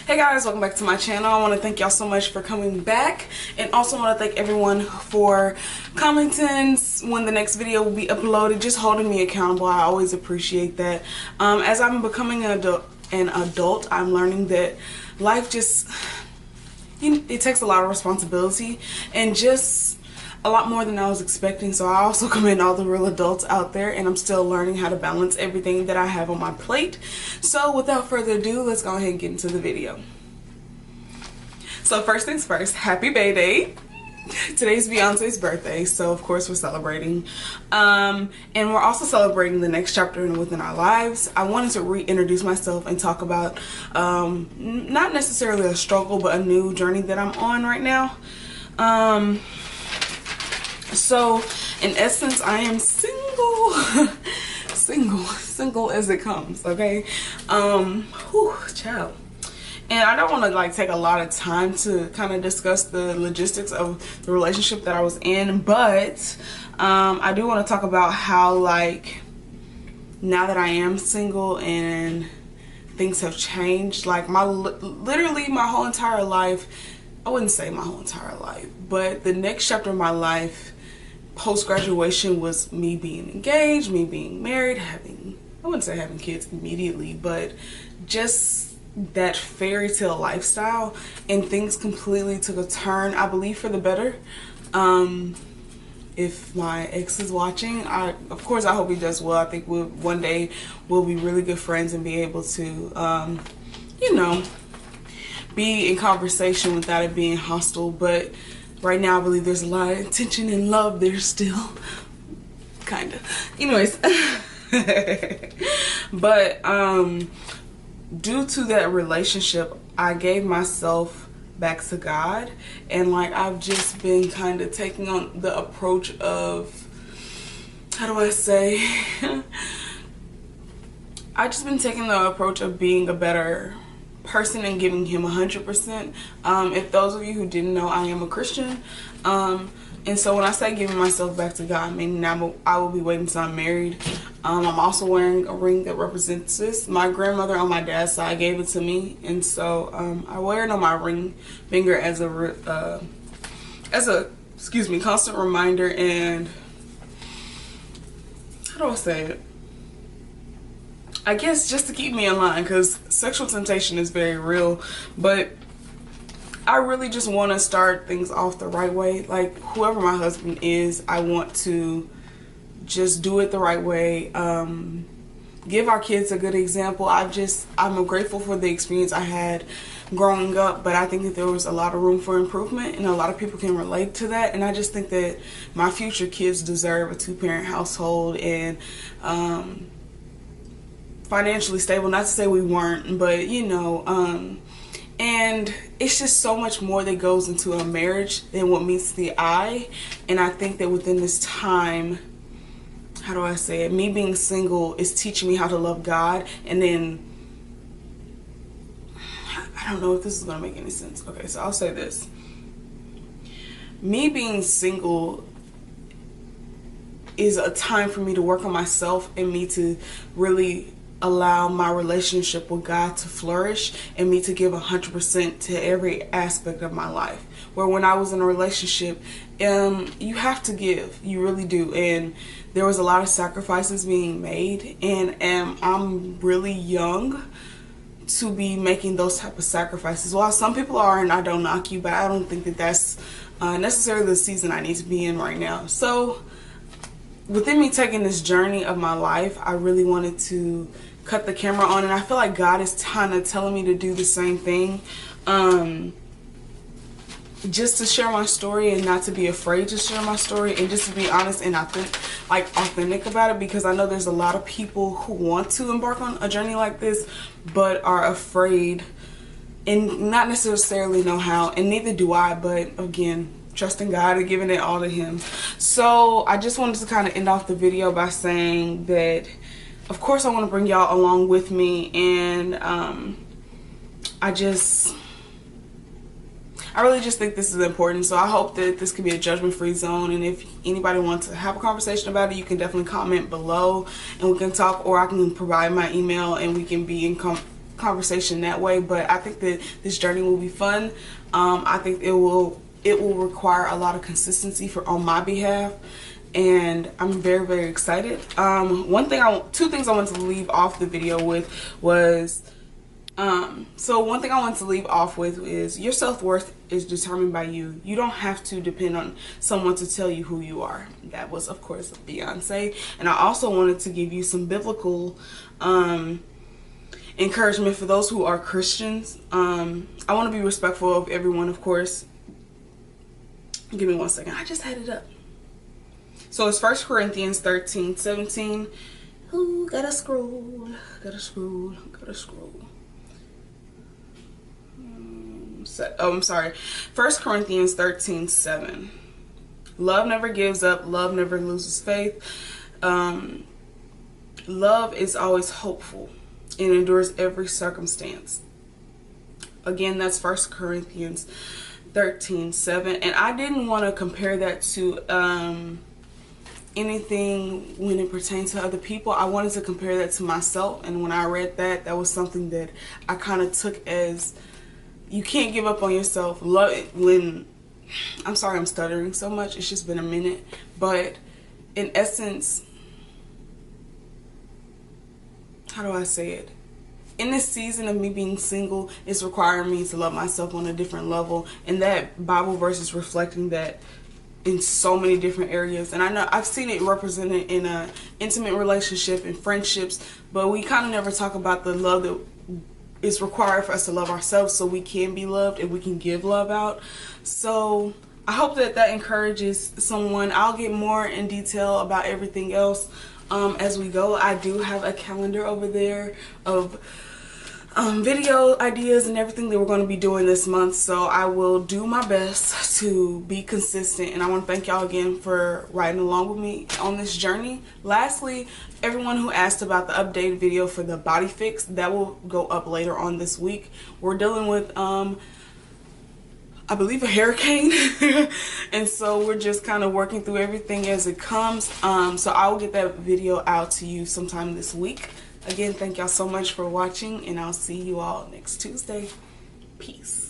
Hey guys, welcome back to my channel. I want to thank y'all so much for coming back, and also want to thank everyone for commenting when the next video will be uploaded, just holding me accountable. I always appreciate that. As I'm becoming an adult, I'm learning that life just, it takes a lot of responsibility and just a lot more than I was expecting. So I also commend all the real adults out there, and I'm still learning how to balance everything that I have on my plate. So without further ado, let's go ahead and get into the video. So first things first, happy BEY-DAY. Today's Beyonce's birthday, so of course we're celebrating. And we're also celebrating the next chapter within our lives. I wanted to reintroduce myself and talk about not necessarily a struggle, but a new journey that I'm on right now. So in essence, I am single. single as it comes, okay? Child. And I don't want to like take a lot of time to kind of discuss the logistics of the relationship that I was in, but I do want to talk about how, like, now that I am single and things have changed, like literally my whole entire life, I wouldn't say my whole entire life, but the next chapter of my life post-graduation was me being engaged, me being married, I wouldn't say having kids immediately, but just that fairy tale lifestyle, and things completely took a turn, I believe, for the better. If my ex is watching, of course I hope he does well. I think one day we'll be really good friends and be able to you know, be in conversation without it being hostile. But right now I believe there's a lot of tension and love there still, kind of. Anyways, but due to that relationship, I gave myself back to God, and like I've just been kind of taking on the approach of, how do I say, I've just been taking the approach of being a better person and giving him 100%. If those of you who didn't know, I am a Christian, and so when I say giving myself back to God, meaning I will be waiting until I'm married. I'm also wearing a ring that represents this. My grandmother on my dad's side gave it to me, and so I wear it on my ring finger as a constant reminder. And how do I say it? I guess just to keep me in line, because sexual temptation is very real, but I really just want to start things off the right way. Like, whoever my husband is, I want to just do it the right way. Give our kids a good example. I'm grateful for the experience I had growing up, but I think that there was a lot of room for improvement, and a lot of people can relate to that. And I just think that my future kids deserve a two-parent household and financially stable. Not to say we weren't, but you know, and it's just so much more that goes into a marriage than what meets the eye. And I think that within this time, how do I say it, me being single is teaching me how to love God. And then, I don't know if this is going to make any sense. Okay, so I'll say this. Me being single is a time for me to work on myself, and me to really allow my relationship with God to flourish, and me to give 100% to every aspect of my life. Where when I was in a relationship, you have to give, you really do, and there was a lot of sacrifices being made, and I'm really young to be making those type of sacrifices. While some people are, and I don't knock you, but I don't think that that's necessarily the season I need to be in right now. So within me taking this journey of my life, I really wanted to cut the camera on, and I feel like God is kind of telling me to do the same thing, just to share my story and not to be afraid to share my story, and just to be honest and authentic about it, because I know there's a lot of people who want to embark on a journey like this but are afraid and not necessarily know how, and neither do I. But again, trusting God and giving it all to Him. So I just wanted to kind of end off the video by saying that, of course, I want to bring y'all along with me, and I really just think this is important. So I hope that this can be a judgment-free zone, and if anybody wants to have a conversation about it, you can definitely comment below and we can talk, or I can provide my email and we can be in conversation that way, but I think that this journey will be fun. I think it will require a lot of consistency on my behalf, and I'm very, very excited. Two things I want to leave off the video with was, so one thing I want to leave off with is your self-worth is determined by you. You don't have to depend on someone to tell you who you are. That was, of course, Beyonce. And I also wanted to give you some biblical encouragement for those who are Christians. I want to be respectful of everyone, of course. Give me 1 second. I just had it up. So it's 1 Corinthians 13:17. Ooh, gotta scroll. I'm sorry. 1 Corinthians 13:7. Love never gives up. Love never loses faith. Love is always hopeful. It endures every circumstance. Again, that's 1 Corinthians 13:7. And I didn't want to compare that to anything when it pertains to other people. I wanted to compare that to myself. And when I read that, that was something that I kind of took as, you can't give up on yourself. I'm sorry I'm stuttering so much. It's just been a minute. But in essence, how do I say it? In this season of me being single, it's requiring me to love myself on a different level. And that Bible verse is reflecting that in so many different areas. And I know I've seen it represented in a intimate relationship and friendships, but we kind of never talk about the love that is required for us to love ourselves so we can be loved and we can give love out. So I hope that that encourages someone. I'll get more in detail about everything else as we go. I do have a calendar over there of video ideas and everything that we're going to be doing this month, so I will do my best to be consistent. And I want to thank y'all again for riding along with me on this journey. Lastly, everyone who asked about the updated video for the body fix, that will go up later on this week. We're dealing with I believe a hurricane and so we're just kind of working through everything as it comes. So I will get that video out to you sometime this week. Again, thank y'all so much for watching, and I'll see you all next Tuesday. Peace.